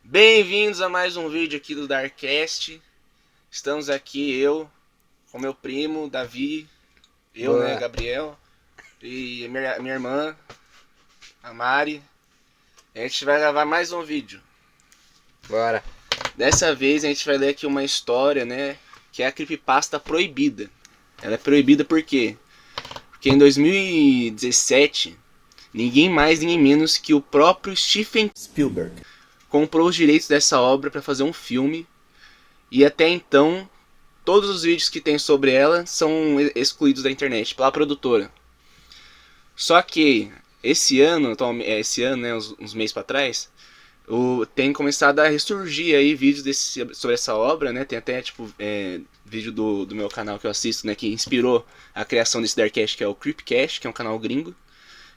Bem-vindos a mais um vídeo aqui do Darkcast. Estamos aqui, eu, com meu primo, Davi, Boa. Gabriel, e minha irmã, a Mari. A gente vai gravar mais um vídeo. Bora. Dessa vez a gente vai ler aqui uma história, né, que é a creepypasta proibida. Ela é proibida por quê? Porque em 2017, ninguém mais, ninguém menos que o próprio Steven Spielberg comprou os direitos dessa obra para fazer um filme, e até então todos os vídeos que tem sobre ela são excluídos da internet pela produtora. Só que esse ano, né, uns meses para trás, tem começado a ressurgir aí vídeos sobre essa obra, né? Tem até vídeo do meu canal que eu assisto, né, que inspirou a criação desse Darkcast, que é o Creepcast, que é um canal gringo.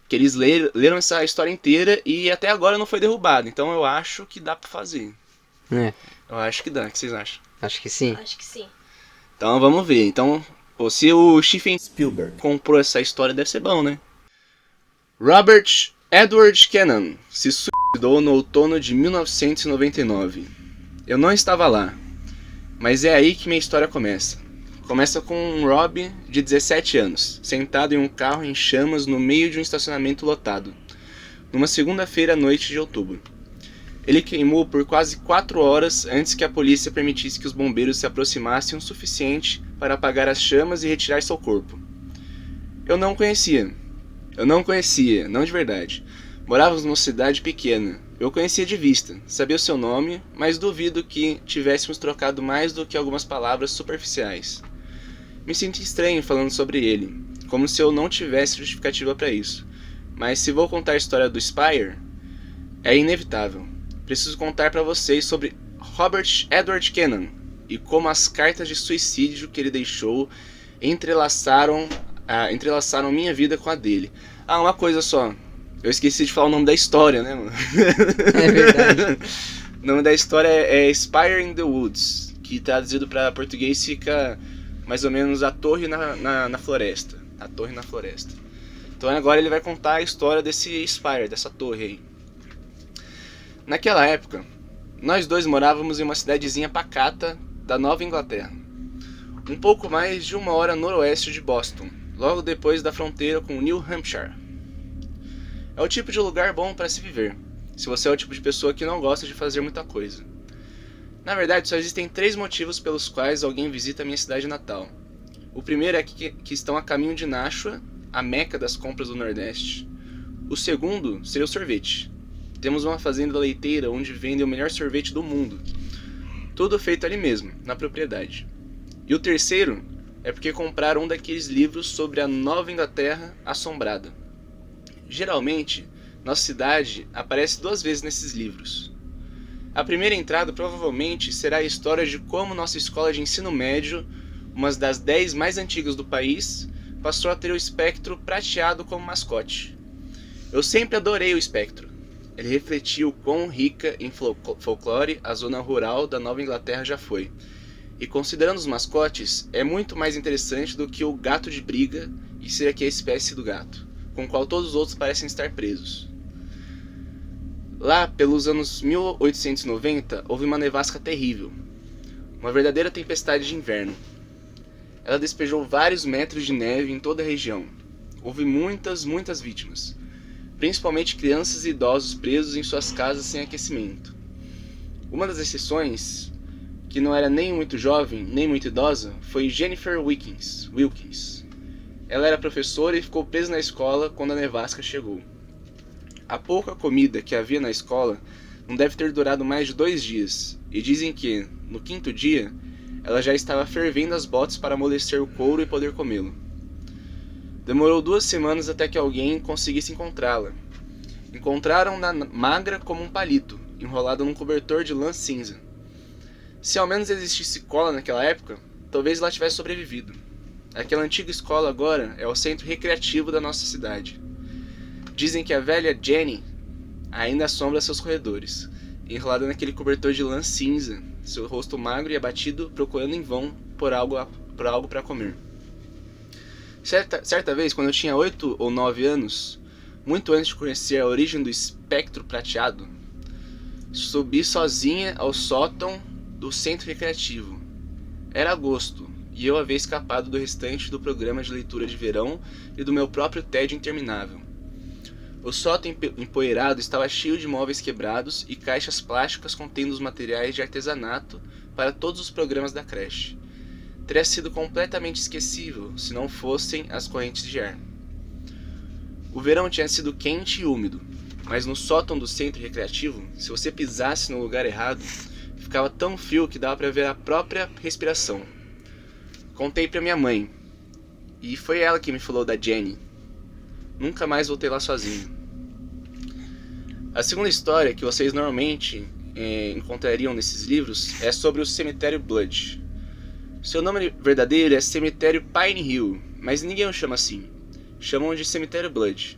Que eles leram essa história inteira e até agora não foi derrubado. Então eu acho que dá pra fazer. Eu acho que dá. O que vocês acham? Acho que sim. Acho que sim. Então vamos ver. Então, se o Steven Spielberg comprou essa história, deve ser bom, né? Robert Edward Kennan se suicidou no outono de 1999. Eu não estava lá, mas é aí que minha história começa. Começa com um Rob de 17 anos, sentado em um carro em chamas no meio de um estacionamento lotado, numa segunda-feira à noite de outubro. Ele queimou por quase 4 horas antes que a polícia permitisse que os bombeiros se aproximassem o suficiente para apagar as chamas e retirar seu corpo. Eu não conhecia, não de verdade. Morávamos numa cidade pequena. Eu conhecia de vista, sabia o seu nome, mas duvido que tivéssemos trocado mais do que algumas palavras superficiais. Me sinto estranho falando sobre ele, como se eu não tivesse justificativa para isso. Mas se vou contar a história do Spire, é inevitável. Preciso contar para vocês sobre Robert Edward Kennan e como as cartas de suicídio que ele deixou entrelaçaram minha vida com a dele. Ah, uma coisa só. Eu esqueci de falar o nome da história, né, mano? É verdade. O nome da história é Spire in the Woods, que traduzido para português fica mais ou menos a torre na floresta. A torre na floresta. Então agora ele vai contar a história desse Spire, dessa torre aí. Naquela época, nós dois morávamos em uma cidadezinha pacata da Nova Inglaterra. Um pouco mais de 1 hora noroeste de Boston, logo depois da fronteira com New Hampshire. É o tipo de lugar bom para se viver, se você é o tipo de pessoa que não gosta de fazer muita coisa. Na verdade, só existem 3 motivos pelos quais alguém visita a minha cidade natal. O primeiro é que estão a caminho de Nashua, a meca das compras do Nordeste. O segundo seria o sorvete. Temos uma fazenda leiteira onde vendem o melhor sorvete do mundo. Tudo feito ali mesmo, na propriedade. E o terceiro é porque compraram um daqueles livros sobre a Nova Inglaterra assombrada. Geralmente, nossa cidade aparece 2 vezes nesses livros. A primeira entrada provavelmente será a história de como nossa escola de ensino médio, uma das 10 mais antigas do país, passou a ter o espectro prateado como mascote. Eu sempre adorei o espectro. Ele refletiu quão rica em folclore a zona rural da Nova Inglaterra já foi. E considerando os mascotes, é muito mais interessante do que o gato de briga e ser aqui a espécie do gato, com o qual todos os outros parecem estar presos. Lá, pelos anos 1890, houve uma nevasca terrível. Uma verdadeira tempestade de inverno. Ela despejou vários metros de neve em toda a região. Houve muitas vítimas. Principalmente crianças e idosos presos em suas casas sem aquecimento. Uma das exceções, que não era nem muito jovem, nem muito idosa, foi Jennifer Wilkins. Ela era professora e ficou presa na escola quando a nevasca chegou. A pouca comida que havia na escola não deve ter durado mais de 2 dias, e dizem que, no 5º dia, ela já estava fervendo as botas para amolecer o couro e poder comê-lo. Demorou 2 semanas até que alguém conseguisse encontrá-la. Encontraram-na magra como um palito, enrolada num cobertor de lã cinza. Se ao menos existisse cola naquela época, talvez ela tivesse sobrevivido. Aquela antiga escola agora é o centro recreativo da nossa cidade. Dizem que a velha Jenny ainda assombra seus corredores, enrolada naquele cobertor de lã cinza, seu rosto magro e abatido procurando em vão por algo para comer. Certa vez, quando eu tinha 8 ou 9 anos, muito antes de conhecer a origem do espectro prateado, Subi sozinha ao sótão do centro recreativo. Era agosto, e eu havia escapado do restante do programa de leitura de verão e do meu próprio tédio interminável. O sótão empoeirado estava cheio de móveis quebrados e caixas plásticas contendo os materiais de artesanato para todos os programas da creche. Teria sido completamente esquecível se não fossem as correntes de ar. O verão tinha sido quente e úmido, mas no sótão do centro recreativo, se você pisasse no lugar errado, ficava tão frio que dava para ver a própria respiração. Contei para minha mãe, e foi ela que me falou da Jenny. Nunca mais voltei lá sozinho. A segunda história que vocês normalmente encontrariam nesses livros é sobre o cemitério Blood. Seu nome verdadeiro é Cemitério Pine Hill, mas ninguém o chama assim. Chamam de Cemitério Blood,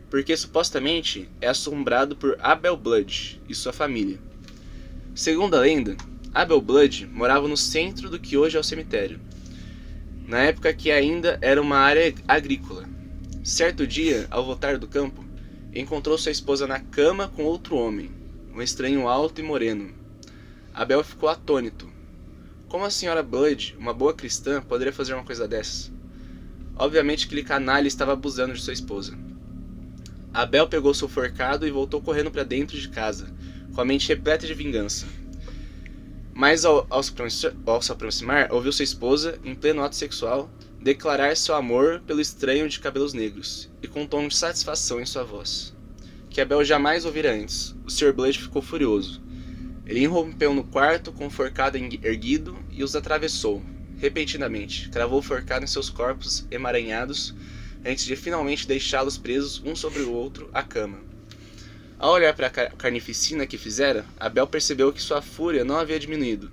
porque supostamente é assombrado por Abel Blood e sua família. Segundo a lenda, Abel Blood morava no centro do que hoje é o cemitério, na época que ainda era uma área agrícola. Certo dia, ao voltar do campo, encontrou sua esposa na cama com outro homem, um estranho alto e moreno. Abel ficou atônito. Como a senhora Blood, uma boa cristã, poderia fazer uma coisa dessas? Obviamente aquele canalha estava abusando de sua esposa. Abel pegou seu forcado e voltou correndo para dentro de casa, com a mente repleta de vingança. Mas ao se aproximar, ouviu sua esposa, em pleno ato sexual, declarar seu amor pelo estranho de cabelos negros, e com um tom de satisfação em sua voz, que Abel jamais ouvira antes. O Sr. Blood ficou furioso. Ele irrompeu no quarto com o forcado erguido e os atravessou, repentinamente. Cravou o forcado em seus corpos emaranhados, antes de finalmente deixá-los presos um sobre o outro à cama. Ao olhar para a carnificina que fizera, Abel percebeu que sua fúria não havia diminuído.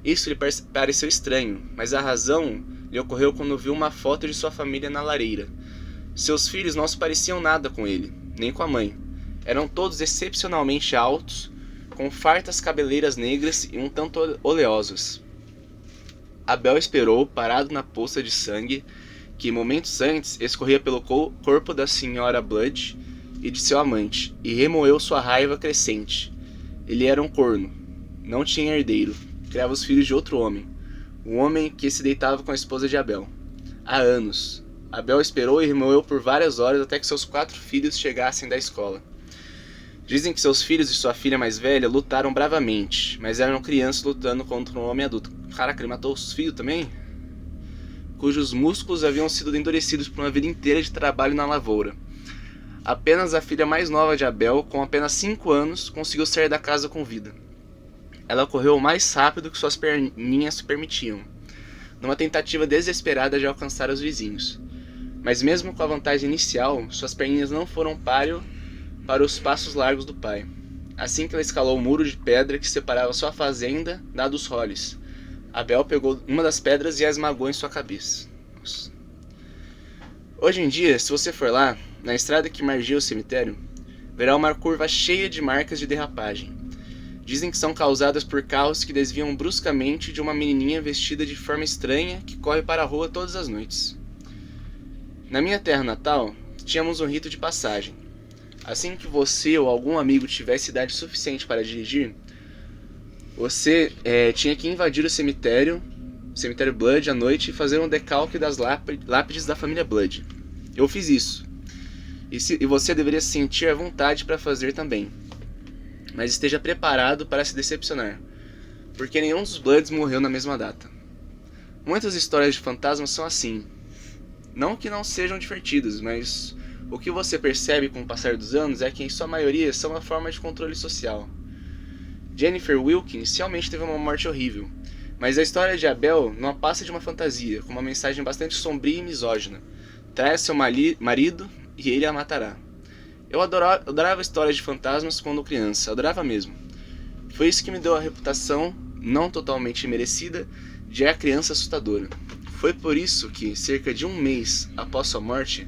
Isso lhe pareceu estranho, mas a razão lhe ocorreu quando viu uma foto de sua família na lareira. Seus filhos não se pareciam nada com ele, nem com a mãe. Eram todos excepcionalmente altos, com fartas cabeleiras negras e um tanto oleosas. Abel esperou, parado na poça de sangue, que momentos antes escorria pelo corpo da senhora Blood e de seu amante, e remoeu sua raiva crescente. Ele era um corno, não tinha herdeiro, criava os filhos de outro homem, um homem que se deitava com a esposa de Abel. Há anos, Abel esperou e remoeu por várias horas até que seus 4 filhos chegassem da escola. Dizem que seus filhos e sua filha mais velha lutaram bravamente, mas eram crianças lutando contra um homem adulto. Caraca, ele matou os filhos também? Cujos músculos haviam sido endurecidos por uma vida inteira de trabalho na lavoura. Apenas a filha mais nova de Abel, com apenas 5 anos, conseguiu sair da casa com vida. Ela correu o mais rápido que suas perninhas permitiam, numa tentativa desesperada de alcançar os vizinhos. Mas mesmo com a vantagem inicial, suas perninhas não foram páreo para os passos largos do pai. Assim que ela escalou o muro de pedra que separava sua fazenda da dos Hollis, Abel pegou uma das pedras e a esmagou em sua cabeça. Nossa. Hoje em dia, se você for lá, na estrada que margeia o cemitério, verá uma curva cheia de marcas de derrapagem. Dizem que são causadas por carros que desviam bruscamente de uma menininha vestida de forma estranha que corre para a rua todas as noites. Na minha terra natal, tínhamos um rito de passagem. Assim que você ou algum amigo tivesse idade suficiente para dirigir, você tinha que invadir o cemitério Blood à noite e fazer um decalque das lápides da família Blood. Eu fiz isso. E você deveria se sentir à vontade para fazer também. Mas esteja preparado para se decepcionar, porque nenhum dos Bloods morreu na mesma data. Muitas histórias de fantasmas são assim. Não que não sejam divertidas, mas o que você percebe com o passar dos anos é que em sua maioria são uma forma de controle social. Jennifer Wilkins realmente teve uma morte horrível, mas a história de Abel não passa de uma fantasia, com uma mensagem bastante sombria e misógina. Traia seu marido e ele a matará. Eu adorava histórias de fantasmas quando criança, adorava mesmo. Foi isso que me deu a reputação, não totalmente merecida, de a criança assustadora. Foi por isso que, cerca de um mês após sua morte,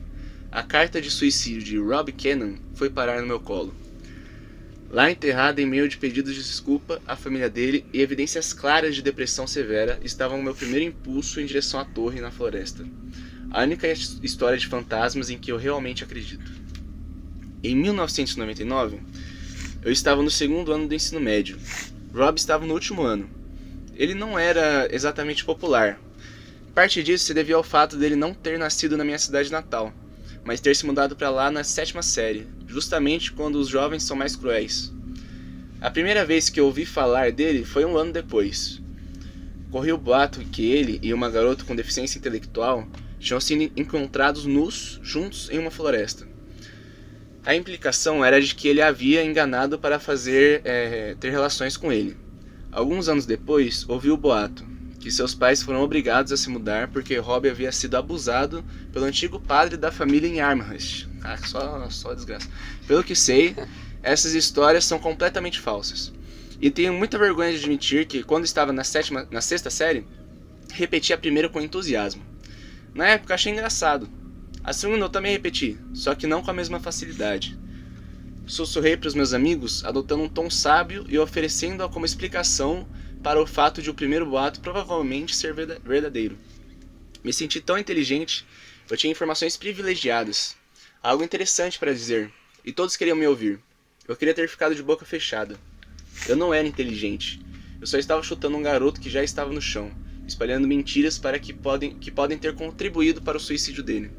a carta de suicídio de Rob Cannon foi parar no meu colo. Lá enterrada em meio de pedidos de desculpa à família dele e evidências claras de depressão severa, estava o meu primeiro impulso em direção à torre na floresta. A única história de fantasmas em que eu realmente acredito. Em 1999, Eu estava no segundo ano do ensino médio. Rob estava no último ano. Ele não era exatamente popular. Parte disso se devia ao fato dele não ter nascido na minha cidade natal, mas ter se mudado para lá na 7ª série, justamente quando os jovens são mais cruéis. A primeira vez que eu ouvi falar dele foi um ano depois. Correu o boato que ele e uma garota com deficiência intelectual tinham sido encontrados nus juntos em uma floresta. A implicação era de que ele havia enganado para ter relações com ele. Alguns anos depois, ouvi o boato que seus pais foram obrigados a se mudar porque Rob havia sido abusado pelo antigo padre da família em Amherst. Ah, só desgraça. Pelo que sei, essas histórias são completamente falsas. E tenho muita vergonha de admitir que, quando estava na 6ª série, repeti a primeira com entusiasmo. Na época achei engraçado. A segunda eu também repeti, só que não com a mesma facilidade. Sussurrei para os meus amigos, adotando um tom sábio e oferecendo-a como explicação para o fato de o primeiro boato provavelmente ser verdadeiro. Me senti tão inteligente, eu tinha informações privilegiadas, algo interessante para dizer, e todos queriam me ouvir. Eu queria ter ficado de boca fechada. Eu não era inteligente, eu só estava chutando um garoto que já estava no chão, espalhando mentiras que podem ter contribuído para o suicídio dele.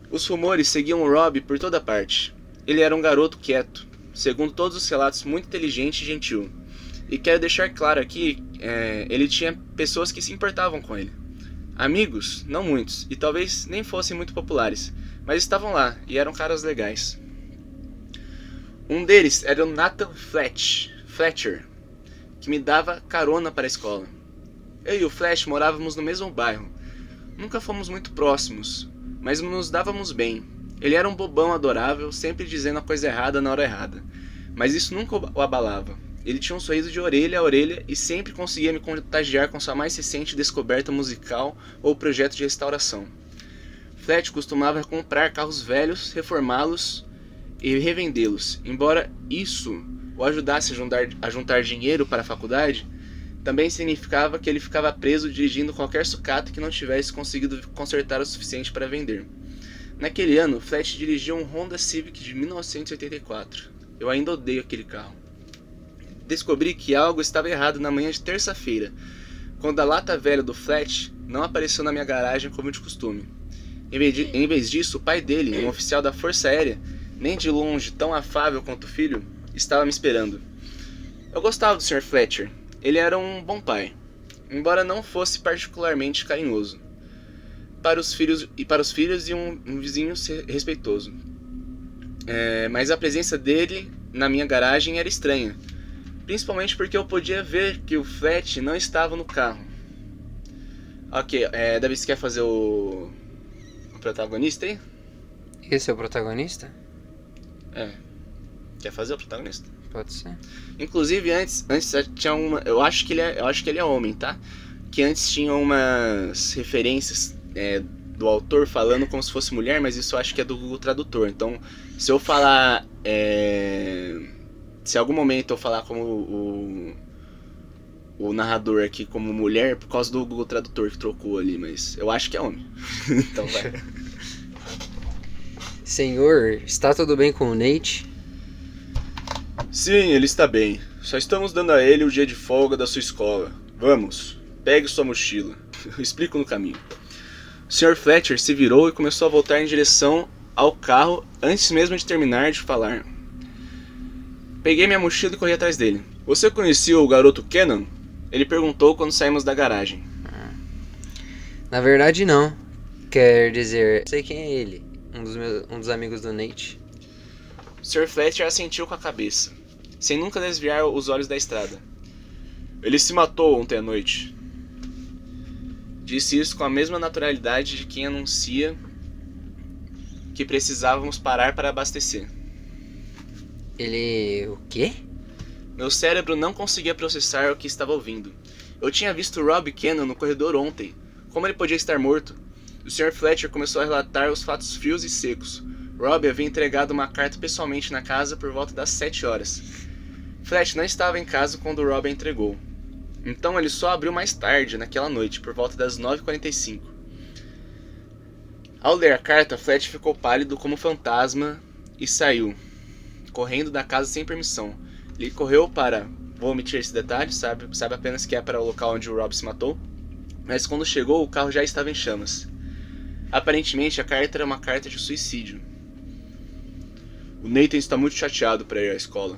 Os rumores seguiam o Rob por toda parte. Ele era um garoto quieto, segundo todos os relatos, muito inteligente e gentil. E quero deixar claro aqui, ele tinha pessoas que se importavam com ele. Amigos, não muitos, e talvez nem fossem muito populares, mas estavam lá e eram caras legais. Um deles era o Nathan Fletcher, que me dava carona para a escola. Eu e o Flash morávamos no mesmo bairro. Nunca fomos muito próximos, mas nos dávamos bem. Ele era um bobão adorável, sempre dizendo a coisa errada na hora errada, mas isso nunca o abalava. Ele tinha um sorriso de orelha a orelha e sempre conseguia me contagiar com sua mais recente descoberta musical ou projeto de restauração. Fletch costumava comprar carros velhos, reformá-los e revendê-los. Embora isso o ajudasse a juntar dinheiro para a faculdade, também significava que ele ficava preso dirigindo qualquer sucata que não tivesse conseguido consertar o suficiente para vender. Naquele ano, Fletch dirigia um Honda Civic de 1984. Eu ainda odeio aquele carro. Descobri que algo estava errado na manhã de terça-feira, quando a lata velha do Fletch não apareceu na minha garagem como de costume. Em vez disso, o pai dele, um oficial da Força Aérea, nem de longe tão afável quanto o filho, estava me esperando. Eu gostava do Sr. Fletcher. Ele era um bom pai, embora não fosse particularmente carinhoso. Para os filhos e um vizinho respeitoso. Mas a presença dele na minha garagem era estranha. Principalmente porque eu podia ver que o Fletch não estava no carro. Ok, Davi, você quer fazer o protagonista aí? Esse é o protagonista? Quer fazer o protagonista? Pode ser. Inclusive, antes tinha uma... Eu acho que ele é homem, tá? Que antes tinha umas referências do autor falando como se fosse mulher, mas isso eu acho que é do Google Tradutor. Então, se eu falar... Se em algum momento eu falar como o narrador aqui como mulher, por causa do Google Tradutor que trocou ali, mas eu acho que é homem. Então vai. Senhor, está tudo bem com o Nate? Sim, ele está bem. Só estamos dando a ele o dia de folga da sua escola. Vamos, pegue sua mochila. Eu explico no caminho. O Sr. Fletcher se virou e começou a voltar em direção ao carro antes mesmo de terminar de falar. Peguei minha mochila e corri atrás dele. Você conhecia o garoto Kenan? Ele perguntou quando saímos da garagem. Na verdade não. Quer dizer, sei quem é ele. Um dos amigos do Nate. O Sr. Fletcher assentiu com a cabeça, sem nunca desviar os olhos da estrada. Ele se matou ontem à noite. Disse isso com a mesma naturalidade de quem anuncia que precisávamos parar para abastecer. Ele... o quê? Meu cérebro não conseguia processar o que estava ouvindo. Eu tinha visto Rob Kenan no corredor ontem. Como ele podia estar morto? O Sr. Fletcher começou a relatar os fatos frios e secos. Rob havia entregado uma carta pessoalmente na casa por volta das 7 horas. Fletcher não estava em casa quando Rob a entregou. Então ele só abriu mais tarde, naquela noite, por volta das 9h45. Ao ler a carta, Fletcher ficou pálido como um fantasma e saiu. correndo da casa sem permissão. Ele correu para... Vou omitir esse detalhe, sabe apenas que é para o local onde o Rob se matou. Mas quando chegou, o carro já estava em chamas. Aparentemente, a carta era uma carta de suicídio. O Nathan está muito chateado para ir à escola.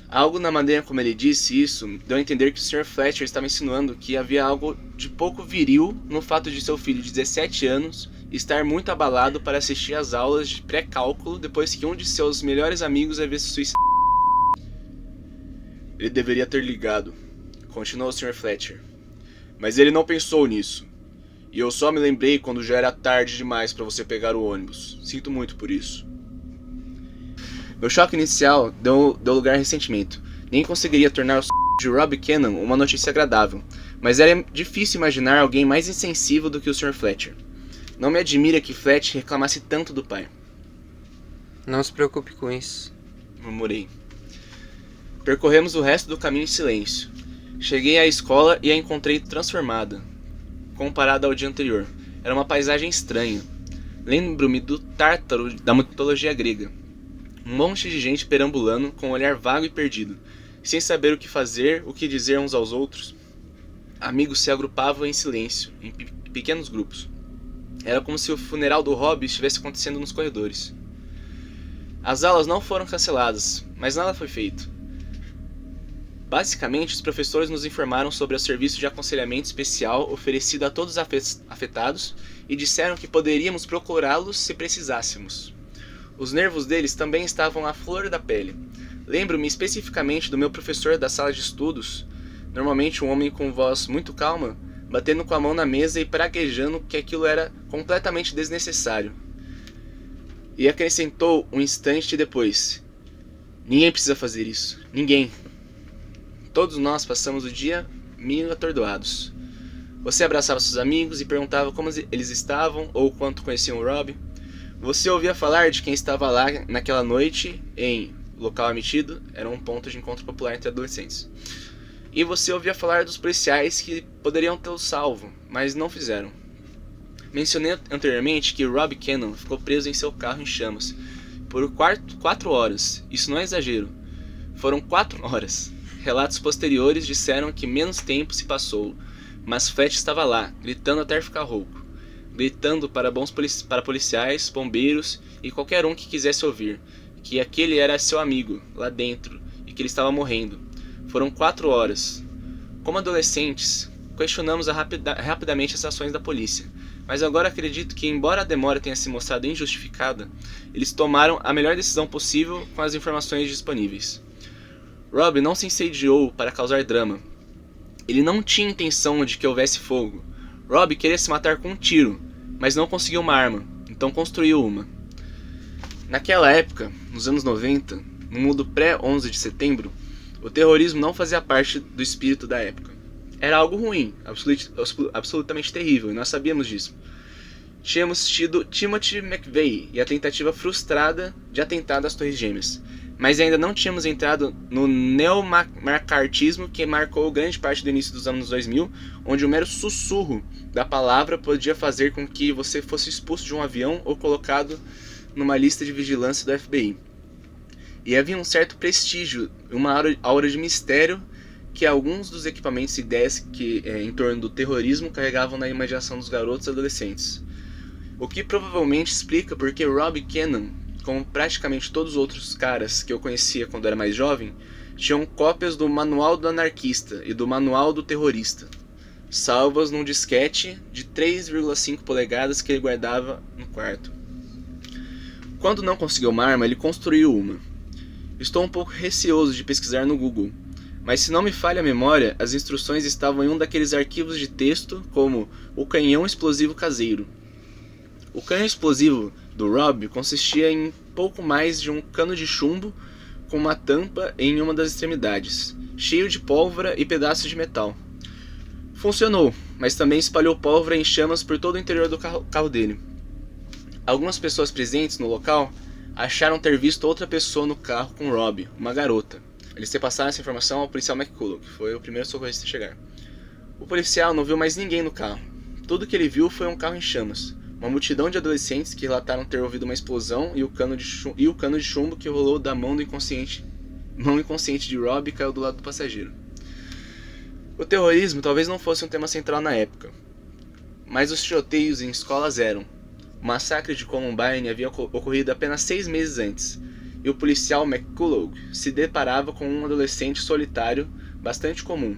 Algo na maneira como ele disse isso deu a entender que o Sr. Fletcher estava insinuando que havia algo de pouco viril no fato de seu filho de 17 anos estar muito abalado para assistir às aulas de pré-cálculo depois que um de seus melhores amigos havia se suicidado. Ele deveria ter ligado, continuou o Sr. Fletcher. Mas ele não pensou nisso. E eu só me lembrei quando já era tarde demais para você pegar o ônibus. Sinto muito por isso. Meu choque inicial deu lugar a ressentimento. Nem conseguiria tornar o de Rob Cannon uma notícia agradável, mas era difícil imaginar alguém mais insensível do que o Sr. Fletcher. Não me admira que Fletcher reclamasse tanto do pai. Não se preocupe com isso, murmurei. Percorremos o resto do caminho em silêncio. Cheguei à escola e a encontrei transformada, comparada ao dia anterior. Era uma paisagem estranha. Lembro-me do Tártaro da mitologia grega. Um monte de gente perambulando com um olhar vago e perdido, sem saber o que fazer, o que dizer uns aos outros. Amigos se agrupavam em silêncio, em pequenos grupos. Era como se o funeral do Rob estivesse acontecendo nos corredores. As aulas não foram canceladas, mas nada foi feito. Basicamente, os professores nos informaram sobre o serviço de aconselhamento especial oferecido a todos os afetados e disseram que poderíamos procurá-los se precisássemos. Os nervos deles também estavam à flor da pele. Lembro-me especificamente do meu professor da sala de estudos, normalmente um homem com voz muito calma, batendo com a mão na mesa e praguejando que aquilo era completamente desnecessário. E acrescentou um instante depois: ninguém precisa fazer isso. Ninguém. Todos nós passamos o dia meio atordoados. Você abraçava seus amigos e perguntava como eles estavam ou quanto conheciam o Rob. Você ouvia falar de quem estava lá naquela noite em local omitido, era um ponto de encontro popular entre adolescentes. E você ouvia falar dos policiais que poderiam tê-lo salvo, mas não fizeram. Mencionei anteriormente que Rob Cannon ficou preso em seu carro em chamas por 4 horas. Isso não é exagero. Foram 4 horas. Relatos posteriores disseram que menos tempo se passou, mas Fletcher estava lá, gritando até ficar rouco. Gritando para policiais, bombeiros e qualquer um que quisesse ouvir, que aquele era seu amigo, lá dentro, e que ele estava morrendo. Foram 4 horas. Como adolescentes, questionamos rapidamente as ações da polícia, mas agora acredito que, embora a demora tenha se mostrado injustificada, eles tomaram a melhor decisão possível com as informações disponíveis. Rob não se incendiou para causar drama. Ele não tinha intenção de que houvesse fogo. Rob queria se matar com um tiro, mas não conseguiu uma arma, então construiu uma. Naquela época, nos anos 90, no mundo pré-11 de setembro, o terrorismo não fazia parte do espírito da época. Era algo ruim, absolutamente terrível, e nós sabíamos disso. Tínhamos tido Timothy McVeigh e a tentativa frustrada de atentado às Torres Gêmeas, mas ainda não tínhamos entrado no neomacartismo que marcou grande parte do início dos anos 2000, onde o mero sussurro da palavra podia fazer com que você fosse expulso de um avião ou colocado numa lista de vigilância do FBI. E havia um certo prestígio, uma aura de mistério que alguns dos equipamentos e ideias que em torno do terrorismo carregavam na imaginação dos garotos e adolescentes. O que provavelmente explica porque Rob Cannon, como praticamente todos os outros caras que eu conhecia quando era mais jovem, tinham cópias do Manual do Anarquista e do Manual do Terrorista, salvas num disquete de 3,5 polegadas que ele guardava no quarto. Quando não conseguiu uma arma, ele construiu uma. Estou um pouco receoso de pesquisar no Google, mas se não me falha a memória, as instruções estavam em um daqueles arquivos de texto como o canhão explosivo caseiro. O canhão explosivo do Rob consistia em pouco mais de um cano de chumbo com uma tampa em uma das extremidades, cheio de pólvora e pedaços de metal. Funcionou, mas também espalhou pólvora em chamas por todo o interior do carro dele. Algumas pessoas presentes no local acharam ter visto outra pessoa no carro com Rob, uma garota. Eles repassaram essa informação ao policial McCullough, que foi o primeiro socorrista a chegar. O policial não viu mais ninguém no carro. Tudo que ele viu foi um carro em chamas. Uma multidão de adolescentes que relataram ter ouvido uma explosão e o cano de chumbo que rolou da mão inconsciente de Rob caiu do lado do passageiro. O terrorismo talvez não fosse um tema central na época, mas os tiroteios em escolas eram. O massacre de Columbine havia ocorrido apenas 6 meses antes, e o policial McCullough se deparava com um adolescente solitário bastante comum.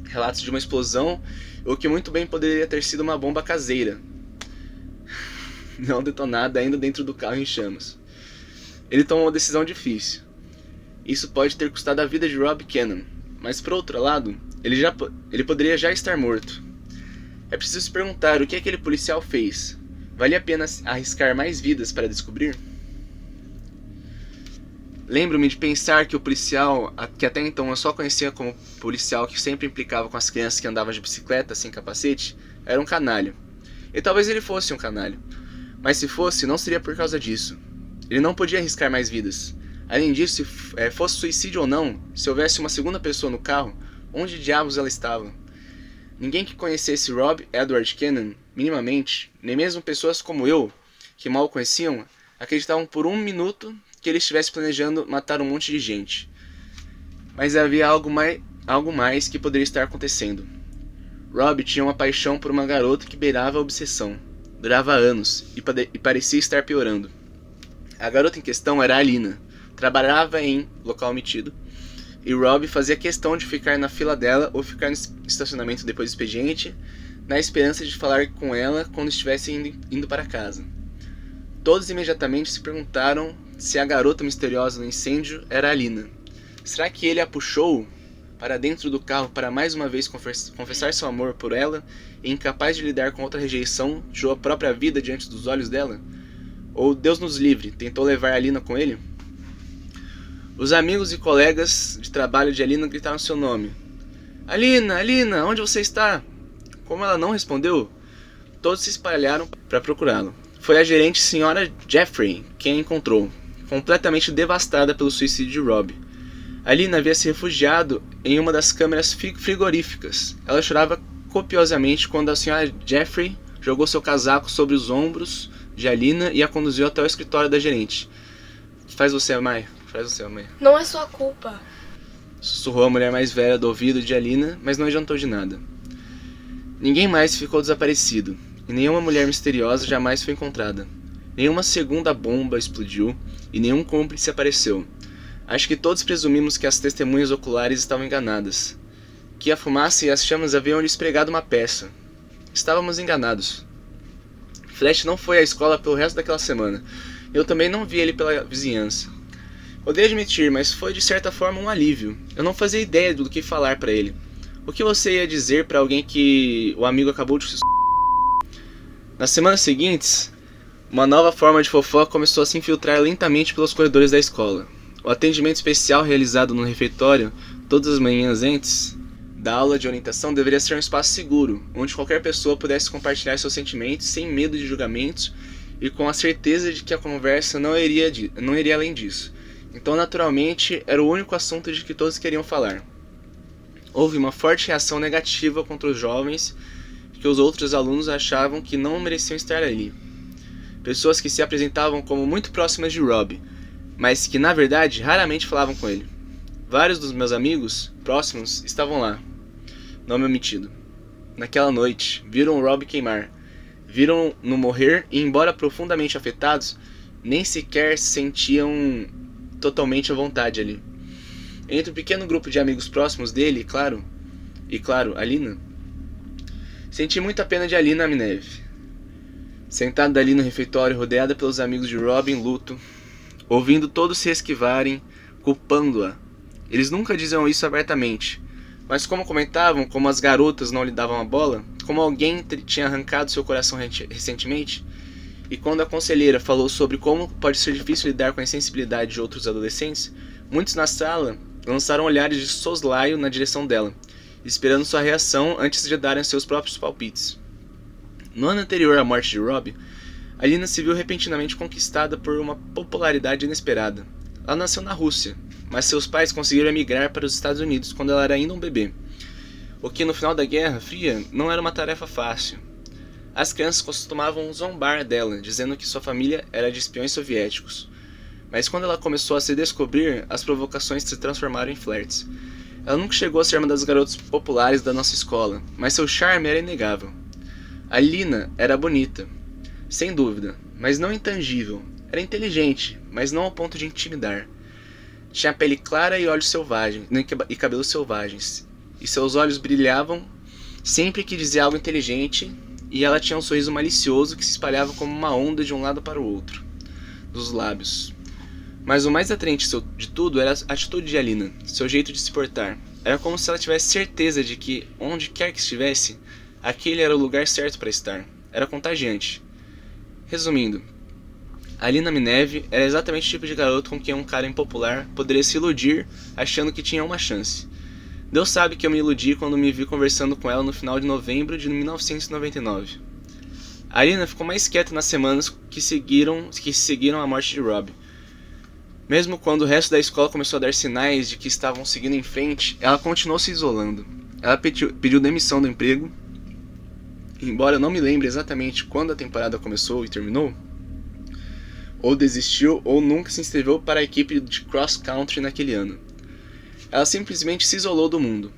Relatos de uma explosão, o que muito bem poderia ter sido uma bomba caseira, não detonada ainda dentro do carro em chamas. Ele tomou uma decisão difícil. Isso pode ter custado a vida de Rob Cannon, mas por outro lado, ele poderia já estar morto. É preciso se perguntar o que aquele policial fez. Valia a pena arriscar mais vidas para descobrir? Lembro-me de pensar que o policial, que até então eu só conhecia como policial que sempre implicava com as crianças que andavam de bicicleta sem capacete, era um canalha. E talvez ele fosse um canalha. Mas se fosse, não seria por causa disso. Ele não podia arriscar mais vidas. Além disso, se fosse suicídio ou não, se houvesse uma segunda pessoa no carro, onde diabos ela estava? Ninguém que conhecesse Rob Edward Cannon minimamente, nem mesmo pessoas como eu, que mal o conheciam, acreditavam por um minuto que ele estivesse planejando matar um monte de gente. Mas havia algo mais que poderia estar acontecendo. Rob tinha uma paixão por uma garota que beirava a obsessão. Durava anos e parecia estar piorando. A garota em questão era a Alina. Trabalhava em local omitido, e Rob fazia questão de ficar na fila dela ou ficar no estacionamento depois do expediente, na esperança de falar com ela quando estivesse indo para casa. Todos imediatamente se perguntaram se a garota misteriosa no incêndio era a Alina. Será que ele a puxou para dentro do carro para mais uma vez confessar seu amor por ela e incapaz de lidar com outra rejeição, tirou a própria vida diante dos olhos dela? Ou, Deus nos livre, tentou levar a Alina com ele? Os amigos e colegas de trabalho de Alina gritaram seu nome. Alina, Alina, onde você está? Como ela não respondeu, todos se espalharam para procurá-lo. Foi a gerente Sra. Jeffrey quem a encontrou, completamente devastada pelo suicídio de Rob. Alina havia se refugiado em uma das câmeras frigoríficas. Ela chorava copiosamente quando a Sra. Jeffrey jogou seu casaco sobre os ombros de Alina e a conduziu até o escritório da gerente. Faz você, mãe. Não é sua culpa. Sussurrou a mulher mais velha do ouvido de Alina, mas não adiantou de nada. Ninguém mais ficou desaparecido, e nenhuma mulher misteriosa jamais foi encontrada. Nenhuma segunda bomba explodiu, e nenhum cúmplice apareceu. Acho que todos presumimos que as testemunhas oculares estavam enganadas. Que a fumaça e as chamas haviam lhes pregado uma peça. Estávamos enganados. Flash não foi à escola pelo resto daquela semana. Eu também não vi ele pela vizinhança. Odeio admitir, mas foi de certa forma um alívio. Eu não fazia ideia do que falar pra ele. O que você ia dizer pra alguém que o amigo acabou de... Nas semanas seguintes, uma nova forma de fofoca começou a se infiltrar lentamente pelos corredores da escola. O atendimento especial realizado no refeitório todas as manhãs antes da aula de orientação deveria ser um espaço seguro, onde qualquer pessoa pudesse compartilhar seus sentimentos sem medo de julgamentos e com a certeza de que a conversa não iria além disso. Então, naturalmente, era o único assunto de que todos queriam falar. Houve uma forte reação negativa contra os jovens que os outros alunos achavam que não mereciam estar ali. Pessoas que se apresentavam como muito próximas de Rob, mas que, na verdade, raramente falavam com ele. Vários dos meus amigos próximos estavam lá, nome omitido. Naquela noite, viram Rob queimar, viram-no morrer e, embora profundamente afetados, nem sequer se sentiam totalmente à vontade ali. Entre o pequeno grupo de amigos próximos dele, claro, Alina, senti muita pena de Alina Amnev. Sentada ali no refeitório, rodeada pelos amigos de Rob em luto, ouvindo todos se esquivarem, culpando-a. Eles nunca diziam isso abertamente, mas como comentavam, como as garotas não lhe davam a bola, como alguém tinha arrancado seu coração recentemente, e quando a conselheira falou sobre como pode ser difícil lidar com a insensibilidade de outros adolescentes, muitos na sala lançaram olhares de soslaio na direção dela, esperando sua reação antes de darem seus próprios palpites. No ano anterior à morte de Rob, Alina se viu repentinamente conquistada por uma popularidade inesperada. Ela nasceu na Rússia, mas seus pais conseguiram emigrar para os Estados Unidos quando ela era ainda um bebê, o que no final da Guerra Fria não era uma tarefa fácil. As crianças costumavam zombar dela, dizendo que sua família era de espiões soviéticos. Mas quando ela começou a se descobrir, as provocações se transformaram em flertes. Ela nunca chegou a ser uma das garotas populares da nossa escola, mas seu charme era inegável. A Lina era bonita, sem dúvida, mas não intangível. Era inteligente, mas não ao ponto de intimidar. Tinha pele clara e olhos selvagens, e cabelos selvagens. E seus olhos brilhavam sempre que dizia algo inteligente, e ela tinha um sorriso malicioso que se espalhava como uma onda de um lado para o outro, dos lábios. Mas o mais atraente de tudo era a atitude de Alina, seu jeito de se portar. Era como se ela tivesse certeza de que, onde quer que estivesse, aquele era o lugar certo para estar. Era contagiante. Resumindo, Alina Minev era exatamente o tipo de garoto com quem um cara impopular poderia se iludir achando que tinha uma chance. Deus sabe que eu me iludi quando me vi conversando com ela no final de novembro de 1999. A Alina ficou mais quieta nas semanas que seguiram a morte de Rob. Mesmo quando o resto da escola começou a dar sinais de que estavam seguindo em frente, ela continuou se isolando. Ela pediu demissão do emprego. Embora eu não me lembre exatamente quando a temporada começou e terminou, ou desistiu ou nunca se inscreveu para a equipe de cross country naquele ano. Ela simplesmente se isolou do mundo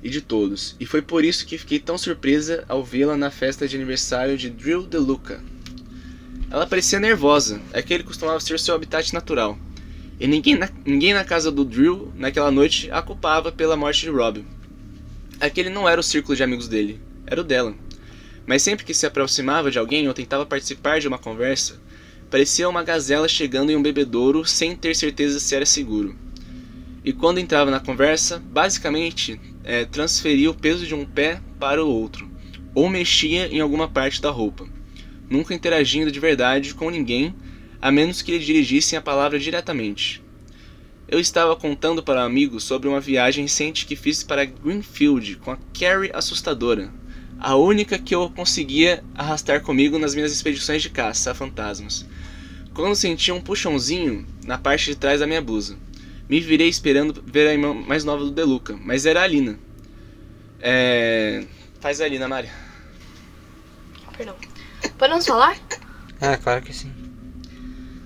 e de todos, e foi por isso que fiquei tão surpresa ao vê-la na festa de aniversário de Drew DeLuca. Ela parecia nervosa, aquele costumava ser seu habitat natural, e ninguém na casa do Drew naquela noite a culpava pela morte de Rob. Aquele não era o círculo de amigos dele, era o dela. Mas sempre que se aproximava de alguém ou tentava participar de uma conversa, parecia uma gazela chegando em um bebedouro sem ter certeza se era seguro. E quando entrava na conversa, basicamente transferia o peso de um pé para o outro, ou mexia em alguma parte da roupa, nunca interagindo de verdade com ninguém, a menos que lhe dirigissem a palavra diretamente. Eu estava contando para um amigo sobre uma viagem recente que fiz para Greenfield com a Carrie assustadora, a única que eu conseguia arrastar comigo nas minhas expedições de caça a fantasmas, quando senti um puxãozinho na parte de trás da minha blusa. Me virei esperando ver a irmã mais nova do DeLuca, mas era a Alina. Faz a Alina, Mari. Perdão. Podemos falar? Ah, claro que sim.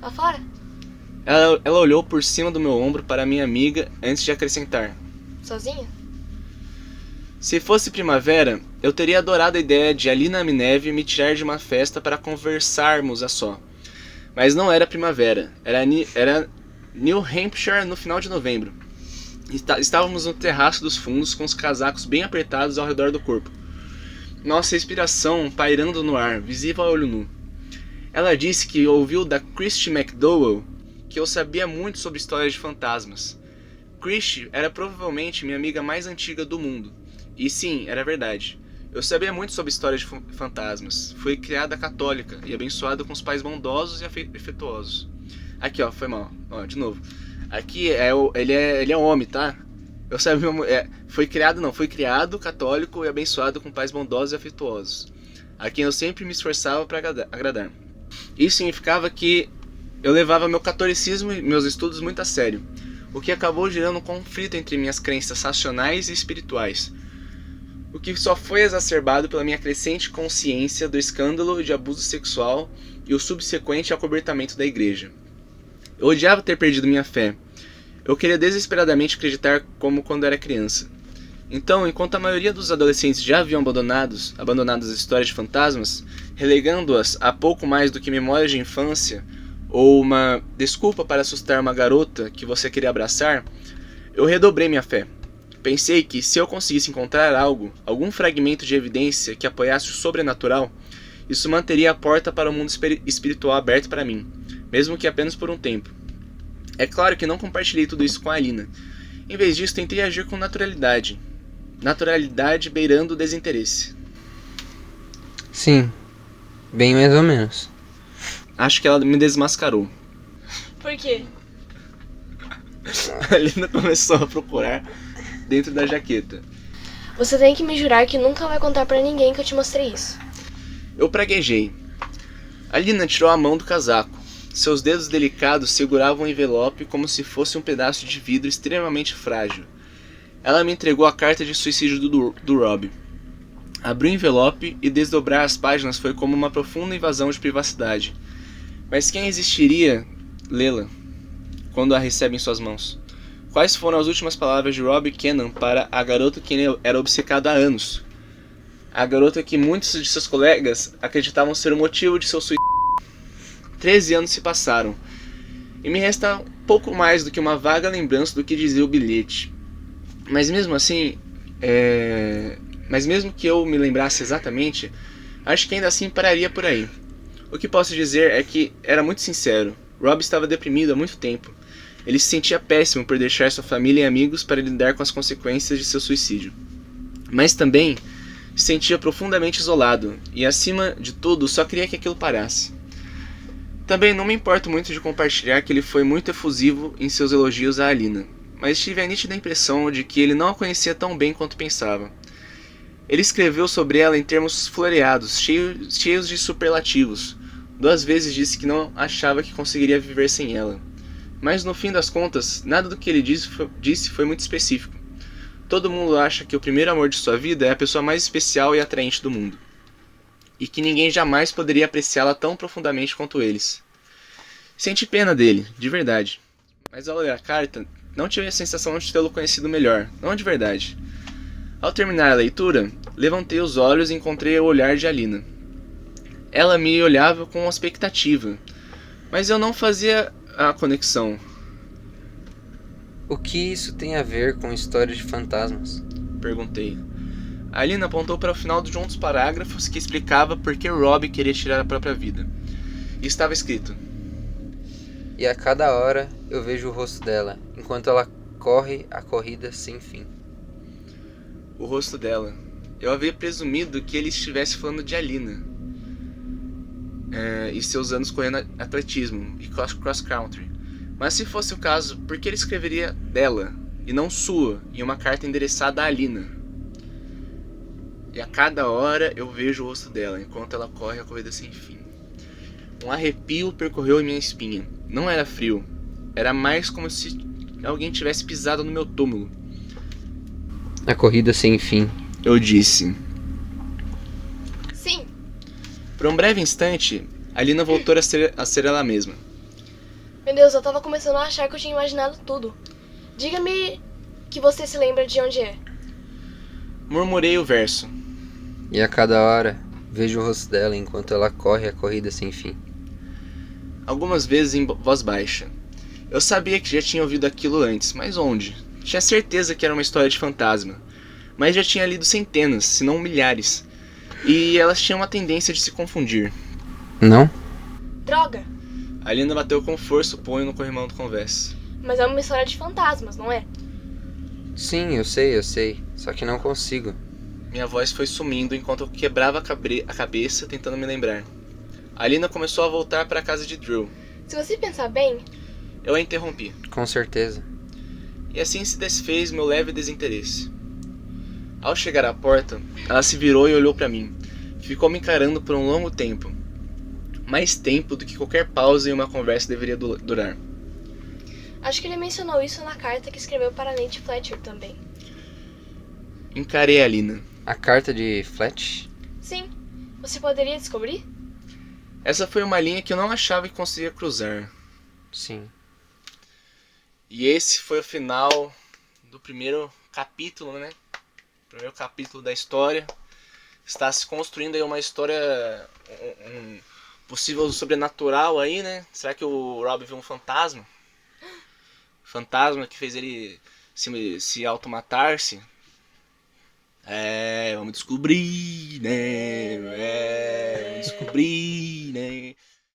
Lá fora? Ela olhou por cima do meu ombro para minha amiga antes de acrescentar. Sozinha? Se fosse primavera, eu teria adorado a ideia de Alina Minev me tirar de uma festa para conversarmos a só. Mas não era primavera, era New Hampshire no final de novembro. Estávamos no terraço dos fundos com os casacos bem apertados ao redor do corpo. Nossa respiração pairando no ar, visível a olho nu. Ela disse que ouviu da Christy McDowell que eu sabia muito sobre histórias de fantasmas. Christy era provavelmente minha amiga mais antiga do mundo. E sim, era verdade. Eu sabia muito sobre histórias de fantasmas. Fui criada católica e abençoada com os pais bondosos e afetuosos. Aqui, ó, foi mal. Ó, de novo. Aqui ele é homem, tá? Eu sabia, fui criado católico e abençoado com pais bondosos e afetuosos, a quem eu sempre me esforçava para agradar. Isso significava que eu levava meu catolicismo e meus estudos muito a sério, o que acabou gerando um conflito entre minhas crenças racionais e espirituais, o que só foi exacerbado pela minha crescente consciência do escândalo de abuso sexual e o subsequente acobertamento da igreja. Eu odiava ter perdido minha fé. Eu queria desesperadamente acreditar como quando era criança. Então, enquanto a maioria dos adolescentes já haviam abandonado as histórias de fantasmas, relegando-as a pouco mais do que memórias de infância ou uma desculpa para assustar uma garota que você queria abraçar, eu redobrei minha fé. Pensei que se eu conseguisse encontrar algum fragmento de evidência que apoiasse o sobrenatural, isso manteria a porta para o mundo espiritual aberto para mim, mesmo que apenas por um tempo. É claro que não compartilhei tudo isso com a Alina. Em vez disso, tentei agir com naturalidade. Naturalidade beirando o desinteresse. Sim, bem mais ou menos. Acho que ela me desmascarou. Por quê? A Alina começou a procurar dentro da jaqueta. Você tem que me jurar que nunca vai contar pra ninguém que eu te mostrei isso. Eu praguejei. A Alina tirou a mão do casaco. Seus dedos delicados seguravam o envelope como se fosse um pedaço de vidro extremamente frágil. Ela me entregou a carta de suicídio do Rob. Abrir o envelope e desdobrar as páginas foi como uma profunda invasão de privacidade. Mas quem existiria lê-la quando a recebe em suas mãos? Quais foram as últimas palavras de Rob Kennan para a garota que ele era obcecado há anos? A garota que muitos de seus colegas acreditavam ser o motivo de seu suicídio. 13 anos se passaram, e me resta pouco mais do que uma vaga lembrança do que dizia o bilhete. Mas mesmo assim, Mas mesmo que eu me lembrasse exatamente, acho que ainda assim pararia por aí. O que posso dizer é que era muito sincero. Rob estava deprimido há muito tempo. Ele se sentia péssimo por deixar sua família e amigos para lidar com as consequências de seu suicídio. Mas também se sentia profundamente isolado e, acima de tudo, só queria que aquilo parasse. Também não me importo muito de compartilhar que ele foi muito efusivo em seus elogios a Alina, mas tive a nítida impressão de que ele não a conhecia tão bem quanto pensava. Ele escreveu sobre ela em termos floreados, cheios de superlativos. 2 vezes disse que não achava que conseguiria viver sem ela. Mas no fim das contas, nada do que ele disse foi muito específico. Todo mundo acha que o primeiro amor de sua vida é a pessoa mais especial e atraente do mundo, e que ninguém jamais poderia apreciá-la tão profundamente quanto eles. Senti pena dele, de verdade. Mas ao ler a carta, não tive a sensação de tê-lo conhecido melhor, não de verdade. Ao terminar a leitura, levantei os olhos e encontrei o olhar de Alina. Ela me olhava com expectativa, mas eu não fazia a conexão. O que isso tem a ver com histórias de fantasmas? Perguntei. A Alina apontou para o final de um dos parágrafos que explicava por que Rob queria tirar a própria vida. E estava escrito: E a cada hora eu vejo o rosto dela, enquanto ela corre a corrida sem fim. O rosto dela. Eu havia presumido que ele estivesse falando de Alina. E seus anos correndo atletismo e cross-country. Mas se fosse o caso, por que ele escreveria dela e não sua em uma carta endereçada a Alina? E a cada hora eu vejo o rosto dela, enquanto ela corre a corrida sem fim. Um arrepio percorreu minha espinha. Não era frio, era mais como se alguém tivesse pisado no meu túmulo. A corrida sem fim. Eu disse. Sim. Por um breve instante, Alina voltou a ser ela mesma. Meu Deus, eu tava começando a achar que eu tinha imaginado tudo. Diga-me que você se lembra de onde é. Murmurei o verso. E a cada hora vejo o rosto dela enquanto ela corre a corrida sem fim. Algumas vezes em voz baixa. Eu sabia que já tinha ouvido aquilo antes, mas onde? Tinha certeza que era uma história de fantasma, mas já tinha lido centenas, se não milhares, e elas tinham uma tendência de se confundir. Não? Droga! A Alina bateu com força o punho no corrimão do convés. Mas é uma história de fantasmas, não é? Sim, eu sei, só que não consigo. Minha voz foi sumindo enquanto eu quebrava a cabeça tentando me lembrar. A Alina começou a voltar para a casa de Drew. Se você pensar bem... Eu a interrompi. Com certeza. E assim se desfez meu leve desinteresse. Ao chegar à porta, ela se virou e olhou para mim. Ficou me encarando por um longo tempo. Mais tempo do que qualquer pausa em uma conversa deveria durar. Acho que ele mencionou isso na carta que escreveu para a Lady Fletcher também. Encarei a Alina. A carta de Fletch? Sim. Você poderia descobrir? Essa foi uma linha que eu não achava que conseguia cruzar. Sim. E esse foi o final do primeiro capítulo, né? Primeiro capítulo da história. Está se construindo aí uma história, um possível sobrenatural aí, né? Será que o Rob viu um fantasma? Fantasma que fez ele se automatar-se? Vamos descobrir, né? Vamos descobrir, né?